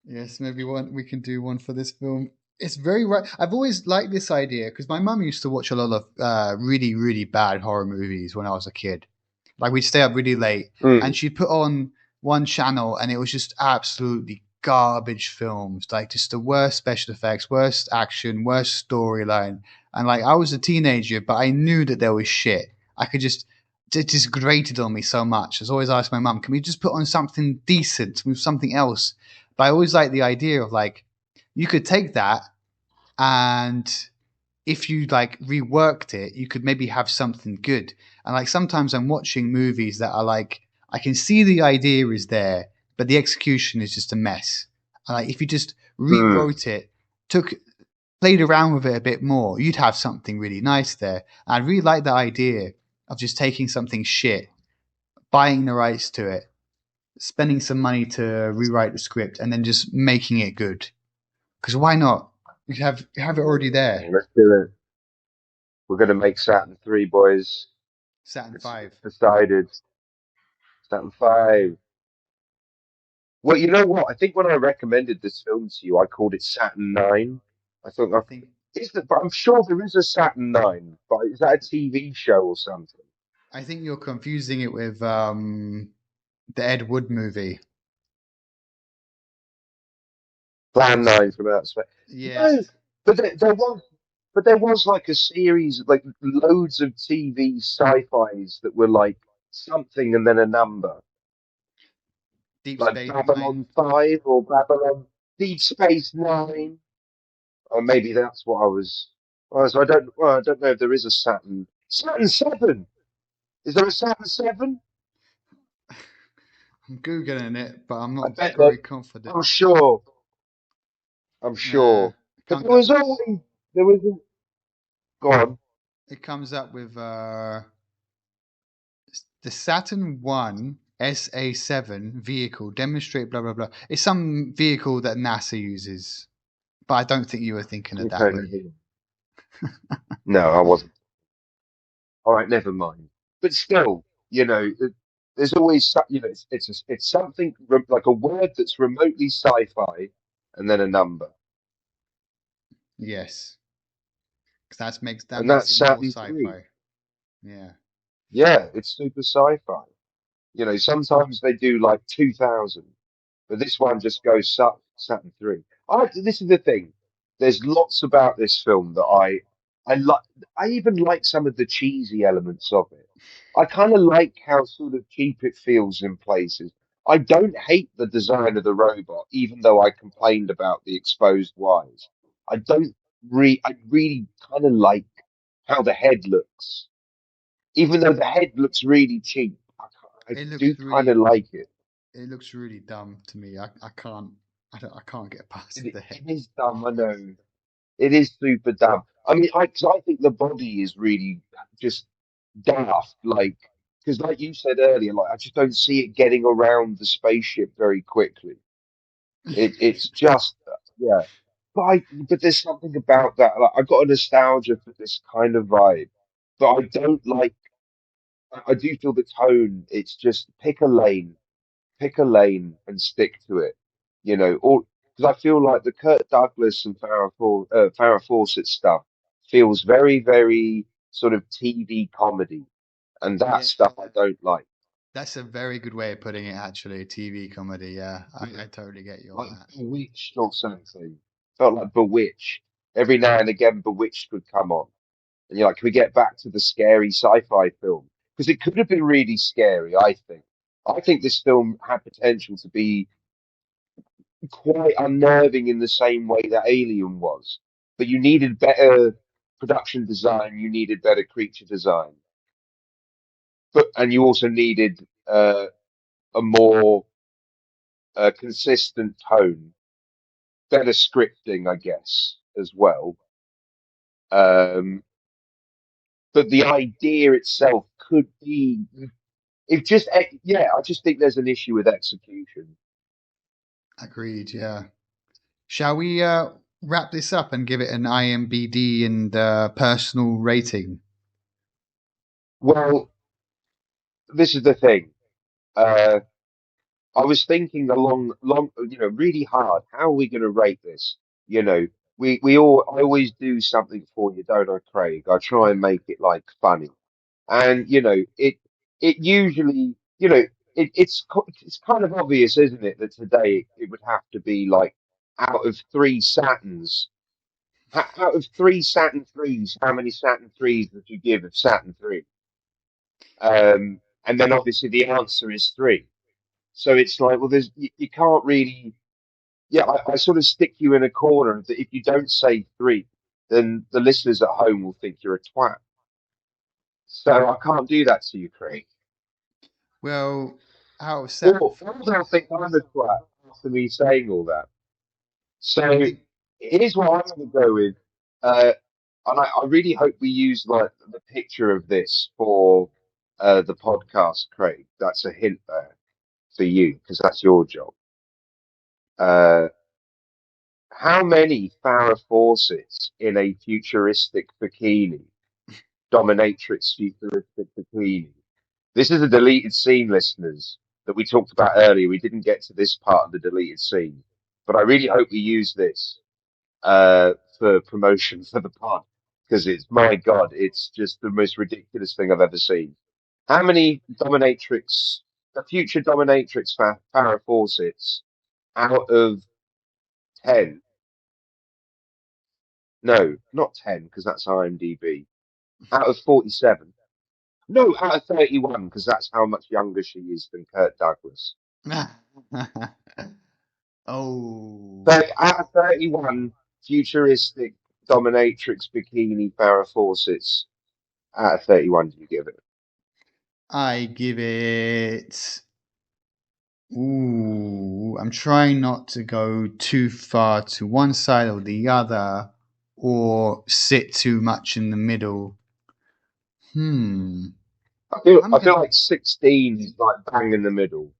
Yes, maybe we can do one for this film. It's very right. I've always liked this idea because my mum used to watch a lot of really, really bad horror movies when I was a kid. Like we'd stay up really late, and Mm. she'd put on one channel, and it was just absolutely garbage films, like just the worst special effects, worst action, worst storyline. And like I was a teenager, but I knew that there was shit. I could just it just grated on me so much. I was always asked my mum, "Can we just put on something decent with something else?" But I always like the idea of like you could take that and if you like reworked it, you could maybe have something good. And like sometimes I'm watching movies that are like I can see the idea is there, but the execution is just a mess. And like if you just Mm. rewrote it, took played around with it a bit more, you'd have something really nice there. And I really like the idea of just taking something shit, buying the rights to it, spending some money to rewrite the script, and then just making it good. Because why not? You have it already there. Let's do it. We're going to make Saturn 3, boys. Saturn It's Five. decided. Saturn 5. Well, you know what? I think when I recommended this film to you, I called it Saturn 9. I thought, I think but I'm sure there is a Saturn 9, but is that a TV show or something? I think you're confusing it with the Ed Wood movie. Plan 9 from outer space. No, Yes, but there was like a series, like loads of TV sci-fis that were like something and then a number. Deep Like Space Nine. Babylon 5 or Babylon Deep Space Nine, or maybe that's what I was. So I don't know if there is a Saturn 7. Is there a Saturn 7? I'm googling it, but I'm I not bet that. very confident. I'm sure. I'm Uh, sure. But can't. there was. Go on. It comes up with the Saturn 1 SA7 vehicle demonstrate blah blah blah. It's some vehicle that NASA uses, but I don't think you were thinking of that, Okay, were never you? mind. No, I wasn't. All right, never mind. But still, there's always it's something like a word that's remotely sci-fi, and then a number, Yes, 'cause that and makes that's it more Saturn 3. sci-fi. Yeah. Yeah, it's super sci-fi. Sometimes they do like 2000, but this one just goes Saturn 3. This is the thing. There's lots about this film that I like. I even like some of the cheesy elements of it. I kind of like how sort of cheap it feels in places. I don't hate the design of the robot, even though I complained about the exposed wires. I don't I really kind of like how the head looks, even though the head looks really cheap. I It do looks kind of really like it. it looks really dumb to me. I can't I can't get past It, the head. it is dumb, I know. It is super dumb. I mean, 'cause I think the body is really just daft. Like, because like you said earlier, like I just don't see it getting around the spaceship very quickly. It's just yeah. But there's something about that. Like, I've got a nostalgia for this kind of vibe, but I don't like. I do feel the tone. It's just pick a lane and stick to it. Or because I feel like the Kirk Douglas and Farrah Fawcett stuff feels very, very sort of TV comedy, and that Yeah, stuff I don't like. that's a very good way of putting it. Actually, TV comedy. Yeah, Yeah. I totally get you on Like that. Bewitched or something. Felt like Bewitched. Every now and again, Bewitched would come on, and you're like, can we get back to the scary sci-fi film? Because it could have been really scary. I think. I think this film had potential to be quite unnerving in the same way that Alien was. But you needed better production design, you needed better creature design, and you also needed a more consistent tone, better scripting, I guess, as well. Um, but the idea itself could be, it just, yeah, I just think there's an issue with execution. Agreed. Yeah. Shall we wrap this up and give it an IMBD and personal rating? Well, this is the thing. Uh, I was thinking really hard. How are we going to rate this? You know, I always do something for you, don't I, Craig? I try and make it like funny, and it usually, it's kind of obvious, isn't it, that today it would have to be like out of three Saturns, out of three Saturn threes, how many Saturn threes would you give of Saturn three? And then obviously the answer is three. So it's like, well, you can't really. Yeah, I sort of stick you in a corner that if you don't say three, then the listeners at home will think you're a twat. So I can't do that to you, Craig. Well, out of Or they'll think I'm a twat after me saying all that. So think here's what I'm going to go with. Uh, and I really hope we use like the picture of this for the podcast, Craig. That's a hint there for you because that's your job. Uh, How many Farrah Fawcett's in a futuristic bikini, dominatrix futuristic bikini? This is a deleted scene, listeners, that we talked about earlier. We didn't get to this part of the deleted scene, but I really hope we use this for promotion for the pod because it's my God, it's just the most ridiculous thing I've ever seen. How many the future dominatrix Farrah Fawcett's out of 10? No, not 10, because that's IMDb. Out of 47. No, out of 31, because that's how much younger she is than Kirk Douglas. oh, But out of 31 futuristic dominatrix bikini Farrah Fawcett's, out of 31 do you give it? I give it. Ooh, I'm trying not to go too far to one side or the other, or sit too much in the middle. Hmm. I'm I feel gonna. like 16 is like bang in the middle.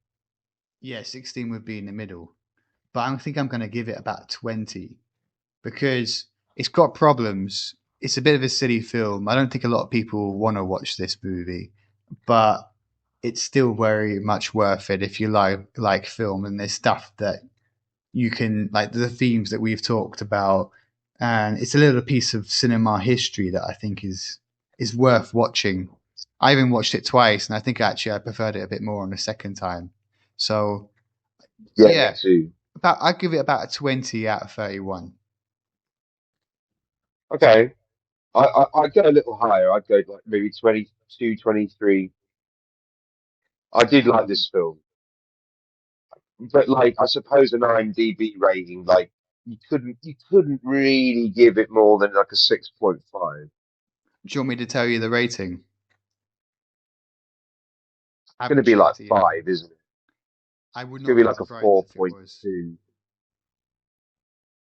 Yeah, 16 would be in the middle, but I think I'm gonna give it about 20 because it's got problems. It's a bit of a silly film. I don't think a lot of people want to watch this movie, but it's still very much worth it if you like film and there's stuff that you can like the themes that we've talked about, and it's a little piece of cinema history that I think is worth watching. I even watched it twice, and I think actually I preferred it a bit more on the second time. So Yeah, me yeah, too. about I'd give it about a 20 out of 31. Okay. I'd go a little higher. I'd go like maybe 22, 23. I did like this film, but like I suppose an IMDb rating, like you couldn't really give it more than like a 6.5. Do you want me to tell you the rating? I It's going to haven't be like checked it yet. 5, isn't it? I would It's going not to be be like a surprised if it was. 4.2.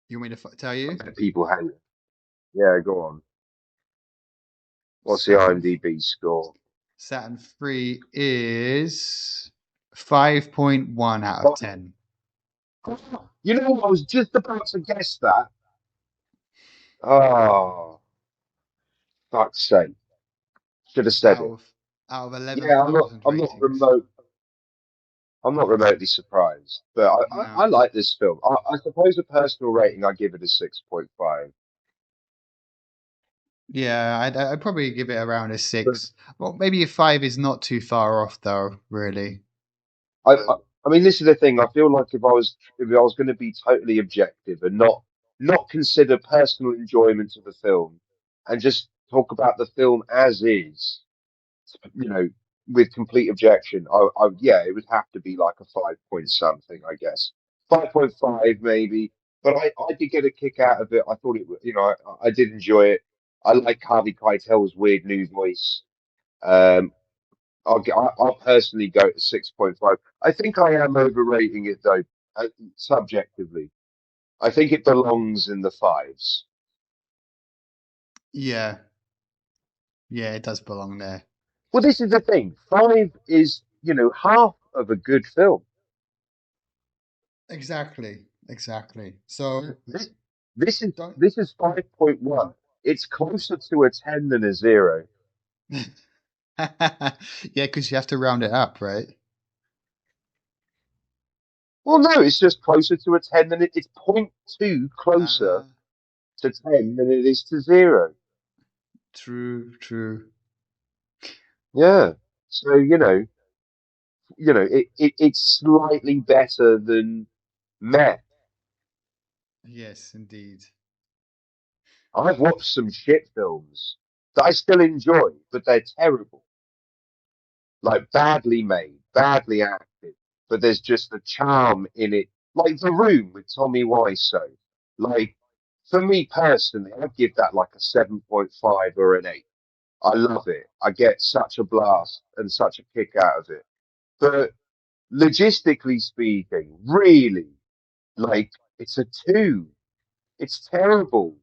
You want me to tell I you? bet people hang it. Yeah, go on. What's the Saturn IMDb score? Saturn 3 is 5.1 out of 10. You know, I was just about to guess that. Oh, fuck's sake. Should have said out it. of out of Yeah, 11,000 I'm not ratings. remote. I'm not remotely surprised, but I No. like this film. I suppose a personal rating, I give it a 6.5. Yeah, I'd probably give it around a But 6. Well, maybe a 5 is not too far off, though, really. I mean, this is the thing. I feel like if I was going to be totally objective and not consider personal enjoyment of the film, and just talk about the film as is, you know, with complete objection, yeah, it would have to be like a 5 point something, I guess. 5.5 maybe, but I did get a kick out of it. I thought I did enjoy it. I like Harvey Keitel's weird new voice. Um, I'll personally go to 6.5. I think I am overrating it though, subjectively. I think it belongs in the fives. Yeah, yeah, it does belong there. Well, this is the thing. Five is, half of a good film. Exactly, exactly. So This this is don't. this is 5.1. It's closer to a 10 than a 0. Yeah, because you have to round it up, right? Well, no, it's just closer to a 10 than it's point 0.2 closer Uh, to 10 than it is to 0. true, true. Yeah. So, it's slightly better than Meh. Yes, indeed. I've watched some shit films that I still enjoy, but they're terrible. Like badly made, badly acted, but there's just a charm in it. Like The Room with Tommy Wiseau. Like, for me personally, I'd give that like a 7.5 or an 8. I love it. I get such a blast and such a kick out of it. But logistically speaking, really, like, it's a 2. It's terrible.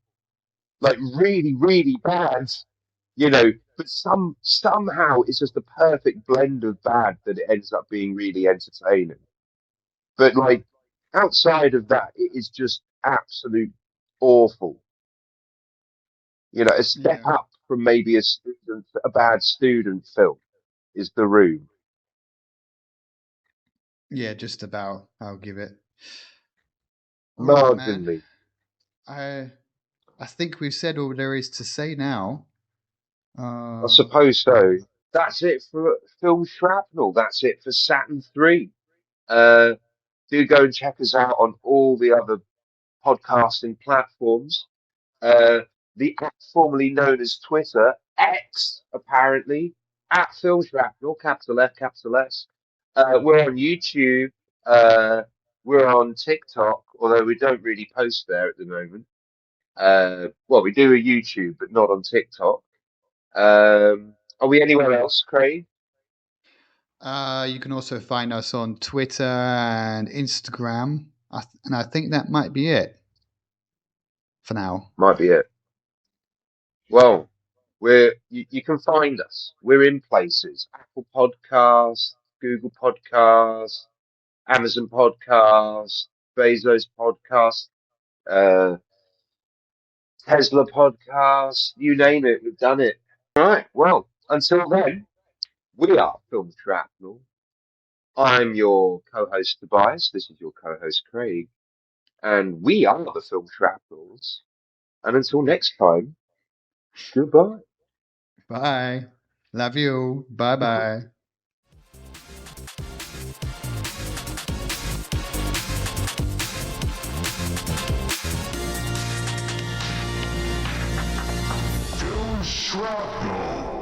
Like, really, really bad. But somehow it's just a perfect blend of bad that it ends up being really entertaining. But like outside of that, it is just absolute awful. A step Yeah, up from maybe a bad student film is The Room. yeah, just about. I'll give it. All right, man. Marginally. I I think we've said all there is to say now. I Uh, suppose so. That's it for Film Shrapnel. That's it for Saturn 3. Uh, do go and check us out on all the other podcasting platforms. Uh, the app formerly known as Twitter, X, apparently, at Phil Shrapnel, capital F, capital S. We're on YouTube. We're on TikTok, although we don't really post there at the moment. Well, we do a YouTube, but not on TikTok. Are we anywhere else, Craig? you can also find us on Twitter and Instagram, and I think that might be it for now. Might be it. Well, You can find us. We're in places: Apple Podcasts, Google Podcasts, Amazon Podcasts, Bezos Podcast, uh, Tesla Podcasts. You name it, we've done it. All right. Well, until then, we are Film Shrapnel. I'm your co-host Tobias. This is your co-host Craig, and we are the Film Shrapnels. And until next time, goodbye. Bye. Love you. Bye bye. Film Shrapnel.